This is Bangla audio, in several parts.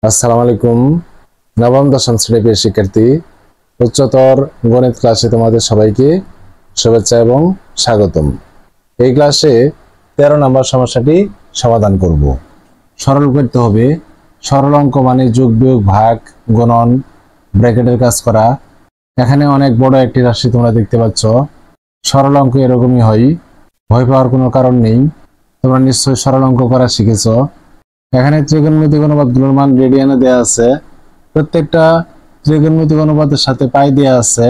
আসসালামু আলাইকুম। নবম দশম শ্রেণীর শিক্ষার্থী, উচ্চতর গণিত ক্লাসে তোমাদের সবাইকে শুভেচ্ছা এবং স্বাগতম। এই ক্লাসে 13 নম্বর সমস্যাটি সমাধান করব। সরল করতে হবে। সরল অঙ্ক মানে যোগ বিয়োগ ভাগ গুণন ব্র্যাকেটের কাজ করা। এখানে অনেক বড় একটি রাশি তোমরা দেখতে পাচ্ছ। সরল অঙ্ক এরকমই হয়, ভয় পাওয়ার কোনো কারণ নেই। তোমরা নিশ্চয়ই সরল অঙ্ক করা শিখেছ। এখানে ত্রিকোণমিতিক অনুপাতগুলোর মান রেডিয়ানে দেওয়া আছে। প্রত্যেকটা ত্রিকোণমিতিক অনুপাতের সাথে পাই দেওয়া আছে।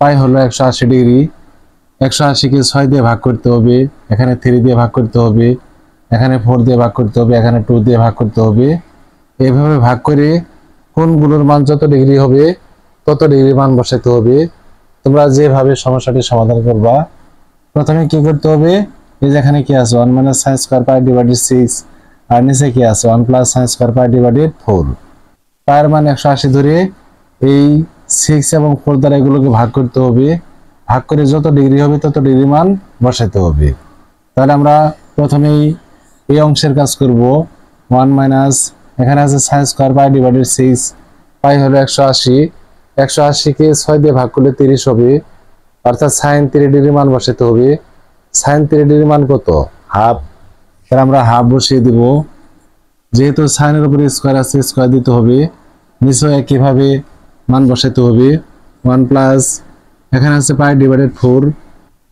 পাই হলো 180 ডিগ্রি। 180 কে 6 দিয়ে ভাগ করতে হবে, এখানে 3 দিয়ে ভাগ করতে হবে, এখানে 4 দিয়ে ভাগ করতে হবে, এখানে 2 দিয়ে ভাগ করতে হবে। এইভাবে ভাগ করে কোণগুলোর মান যত ডিগ্রি হবে তত ডিগ্রি মান বসাতে হবে। তোমরা যেভাবে সমস্যাটি সমাধান করবা, প্রথমে কি করতে হবে, এই যে এখানে কি আছে 1 - sin স্কয়ার পাই ডিভাইডেড 6, আর নিচে কি আছে 1 + sin স্কয়ার পাই ডিভাইডেড 4। পায়ের মান 180 ধরে এই 6 এবং 4 দ্বারা এগুলোকে ভাগ করতে হবে। ভাগ করে যত ডিগ্রি হবে তত ডিগ্রি মান বসাতে হবে। তাহলে আমরা প্রথমেই এই অংশের কাজ করব। 1 - এখানে আছে sin স্কয়ার পাই ডিভাইডেড 6, পাই হলো 180। 180 কে 6 দিয়ে ভাগ করলে 30 হবে, অর্থাৎ sin 30 ডিগ্রি মান বসাতে হবে। sin 30 ডিগ্রি মান কত? হাফ। তাহলে আমরা হাফ বসিয়ে দিব। যেহেতু সাইনের উপরে স্কয়ার আছে, স্কয়ার দিতে হবে। নিচেও একইভাবে মান বসাতে হবে। 1 + এখানে আছে পাই ডিভাইডেড 4,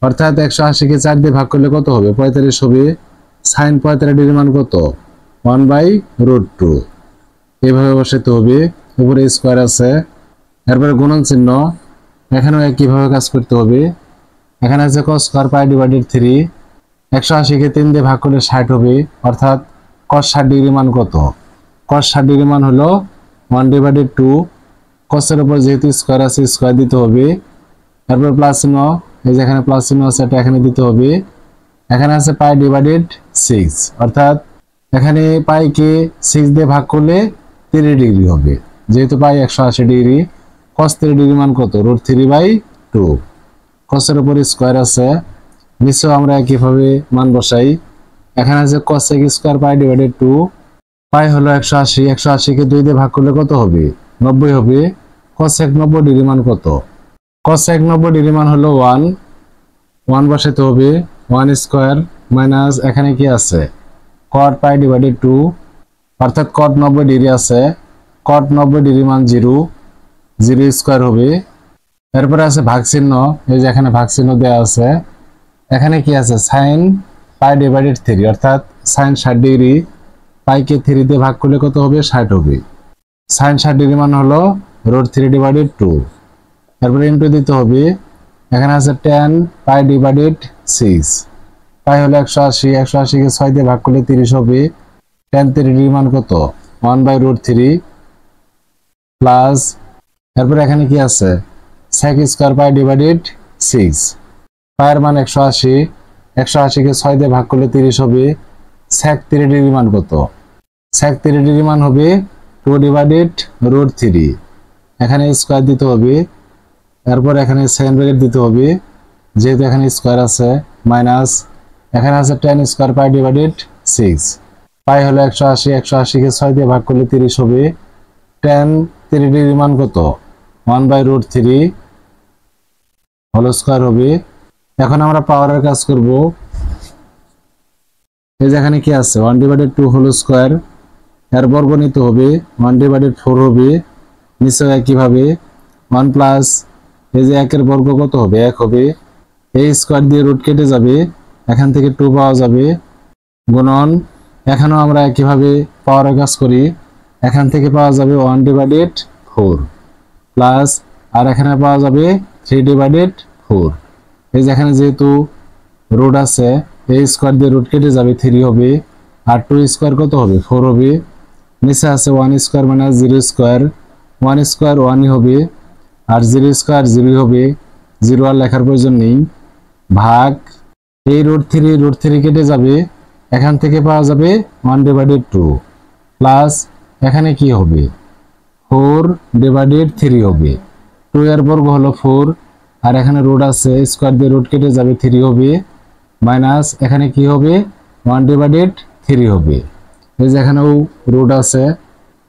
অর্থাৎ 180 কে 4 দিয়ে ভাগ করলে কত হবে? 45 হবে। sin 45 ডিগ্রি মান কত? 1/√2। এইভাবে বসাতে হবে। উপরে স্কয়ার আছে, এরপরে গুণন চিহ্ন। এখানেও একইভাবে কাজ করতে হবে। এখানে আছে cos স্কয়ার পাই ডিভাইডেড 3। 180 কে 3 দিয়ে ভাগ করলে 60 হবে, অর্থাৎ cos 60 ডিগ্রি মান কত? cos 60 ডিগ্রি মান হলো 1/2। cos এর উপর যেহেতু স্কয়ার আছে, স্কয়ার দিতে হবে। তারপর প্লাস চিহ্ন, এই যে এখানে প্লাস চিহ্ন আছে, এটা এখানে দিতে হবে। এখানে আছে পাই ডিভাইডেড 6, অর্থাৎ এখানে পাই কে 6 দিয়ে ভাগ করলে 30 ডিগ্রি হবে। যেহেতু পাই 180 ডিগ্রি, cos 30 ডিগ্রি মান কত? √3/2। cos এর উপর স্কয়ার আছে, নিচেও আমরা একইভাবে মান বসাই। এখানে আছে cos স্কয়ার পাই ডিভাইডেড 2, পাই হলো 180। 180 কে 2 দিয়ে ভাগ করলে কত হবে? 90 হবে। cos 90 ডিগ্রি মান কত? cos 90 ডিগ্রি মান হলো 1। 1 বসাতে হবে। 1 স্কয়ার মাইনাস এখানে কি আছে cot পাই ডিভাইডেড 2, অর্থাৎ cot 90 ডিগ্রি আছে। cot 90 ডিগ্রি মান 0, 0 স্কয়ার হবে। এরপরে আছে ভাগ চিহ্ন, এই যে এখানে ভাগ চিহ্ন দেওয়া আছে। এখানে কি আছে sin পাই ডিভাইডেড 3, অর্থাৎ sin 60 ডিগ্রি। পাইকে 3 দিয়ে ভাগ করলে কত হবে? 60 হবে। sin 60 ডিগ্রি মান হলো √3/2। তারপরে ইনটু দিতে হবে। এখানে আছে tan পাই ডিভাইডেড 6, পাই হলো 180। 180 কে 6 দিয়ে ভাগ করলে 30 হবে। tan 30 ডিগ্রি মান কত? 1/√3 প্লাস, তারপরে এখানে কি আছে sec স্কয়ার পাই ডিভাইডেড 6, পায়ের মান 180। 180 কে 6 দিয়ে ভাগ করলে 30 হবে। sec 30 ডিগ্রি মান কত? sec 30 ডিগ্রি মান হবে 2/√3। এখানে স্কয়ার দিতে হবে। তারপর এখানে সেকেন্ড ব্র্যাকেট দিতে হবে, যেহেতু এখানে স্কয়ার আছে। মাইনাস এখানে আছে tan স্কয়ার পাই ডিভাইডেড 6, পাই হলো 180। 180 কে 6 দিয়ে ভাগ করলে 30 হবে। tan 30 ডিগ্রি মান কত? 1/√3 হোল স্কয়ার হবে। এখন আমরা পাওয়ারের কাজ করব। এই যে এখানে কি আছে 1/2 হোল স্কয়ার, এর বর্গ নিতে হবে। 1/4 হবে। নিচেও একইভাবে 1 + এই যে 1 এর বর্গ কত হবে? 1 হবে। এই স্কয়ার দিয়ে রুট কেটে যাবে, এখান থেকে 2 পাওয়া যাবে। গুণন, এখানেও আমরা একইভাবে পাওয়ারের কাজ করি। এখান থেকে পাওয়া যাবে 1/4 প্লাস, আর এখানে পাওয়া যাবে 3/4। এই যে এখানে যেহেতু রুট আছে, এই স্কয়ার দিয়ে রুট কেটে যাবে, 3 হবে। আর 2 স্কয়ার কত হবে? 4 হবে। নিচে আছে 1 স্কয়ার মানে 0 স্কয়ার। 1 স্কয়ার 1ই হবে, আর 0 স্কয়ার 0 হবে। 0 আর লেখার প্রয়োজন নেই। ভাগ, এই √3 কেটে যাবে, এখান থেকে পাওয়া যাবে 1/2 প্লাস, এখানে কি হবে? 4/3 হবে। 2 এর বর্গ হলো 4, আর এখানে রুট আছে, স্কয়ার দিয়ে রুট কেটে যাবে, 3 হবে। মাইনাস এখানে কি হবে? 1/3 হবে। এই যে এখানেও রুট আছে,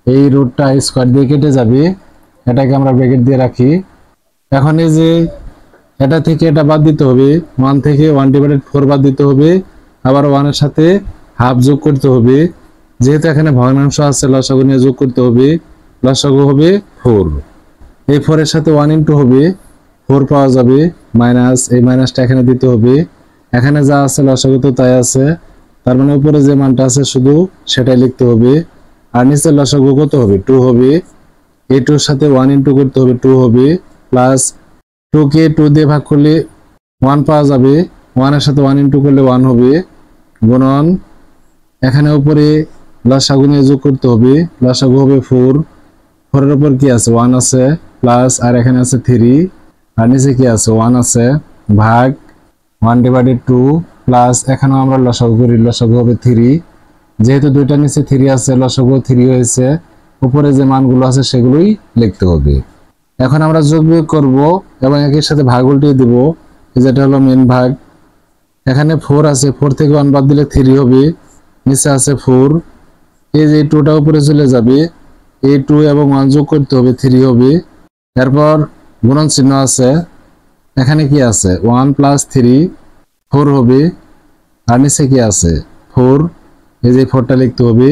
এই রুটটা স্কোয়ার দিয়ে কেটে যাবে, এটাকে আমরা ব্র্যাকেট দিয়ে রাখি। এখন এই যে এটা থেকে এটা বাদ দিতে হবে, 1 থেকে 1/4 বাদ দিতে হবে, আবার 1 এর সাথে হাফ যোগ করতে হবে। যেহেতু এখানে ভগ্নাংশ আছে, লসাগু নিয়ে যোগ করতে হবে। লসাগু হবে 4। এই 4 এর সাথে 1 ইনটু হবে 4 পাওয়া যাবে, মাইনাস এই মাইনাসটা এখানে দিতে হবে। এখানে যা আছে লসাগু তো তাই আছে, তার মানে উপরে যে মানটা আছে শুধু সেটাই লিখতে হবে। আর নিচে লসাগু কত হবে? 2 হবে। এই 2 এর সাথে 1 ইনটু করতে হবে, 2 হবে, প্লাস 2 কে 2 দিয়ে ভাগ করলে 1 পাওয়া যাবে, 1 এর সাথে 1 ইনটু করলে 1 হবে, গুণন এখানে উপরে লসাগু নিয়ে যোগ করতে হবে, লসাগু হবে 4। 4 এর উপর কি আছে? 1 আছে, প্লাস আর এখানে আছে 3, আর নিচে কি আছে? 1 আছে, ভাগ 1/2 প্লাস এখানেও আমরা লসাগু করি, লসাগু হবে 3। যেহেতু দুইটা নিচে 3 আছে, লসাগু 3 হয়েছে, উপরে যে মানগুলো আছে সেগুলোই লিখতে হবে। এখন আমরা যোগ বিয়োগ করব এবং একের সাথে ভাগ উল্টিয়ে দিব, যেটা হলো মেন ভাগ। এখানে 4 আছে, 4 থেকে 1 বাদ দিলে 3 হবে, নিচে আছে 4। এই যে 2টা উপরে চলে যাবে, এই 2 এবং 1 যোগ করতে হবে, 3 হবে। এরপর গুণন চিহ্ন আছে, এখানে কি আছে? 1 প্লাস 3 4 হবে, আর নিচে কি আছে? 4। এই যে 4টা লিখতে হবে।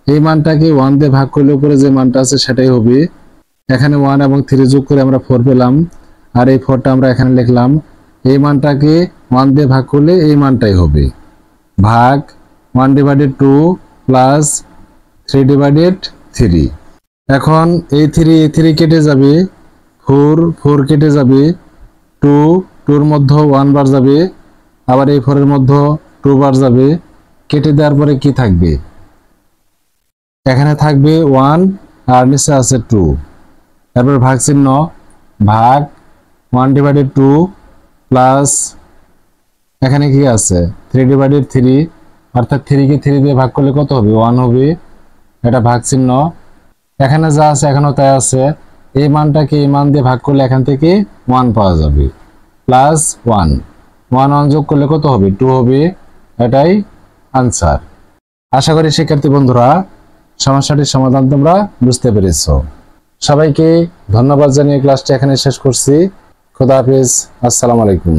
এই মানটাকে 1 দিয়ে ভাগ করলে উপরে যে মানটা আছে সেটাই হবে। এখানে 1 এবং 3 যোগ করে আমরা 4 পেলাম, আর এই 4টা আমরা এখানে লিখলাম। এই মানটাকে 1 দিয়ে ভাগ করলে এই মানটাই হবে, ভাগ 1/2 প্লাস 3/3। এখন এই 3 কেটে যাবে, 4 কেটে যাবে, 2 এর মধ্যে 1 বার যাবে, আবার এই 4 এর মধ্যে 2 বার যাবে। কেটে দেওয়ার পরে কি থাকবে? এখানে থাকবে 1 আর নিচে আছে 2। তারপর ভাগ চিহ্ন, ভাগ 1/2 প্লাস এখানে কি আছে? 3/3, অর্থাৎ 3 কে 3 দিয়ে ভাগ করলে কত হবে? 1 হবে। এটা ভাগ চিহ্ন, এখানে যা আছে এখানেও তাই আছে। এই মানটাকে এই মান দিয়ে ভাগ করলে এখান থেকে 1 পাওয়া যাবে, প্লাস 1 যোগ করলে কত হবে? 2 হবে। এটাই আনসার। আশা করি শিক্ষার্থী বন্ধুরা সমস্যাটির সমাধান তোমরা বুঝতে পেরেছো। সবাইকে ধন্যবাদ জানিয়ে ক্লাসটি এখানে শেষ করছি। খোদা হাফেজ, আসসালামু আলাইকুম।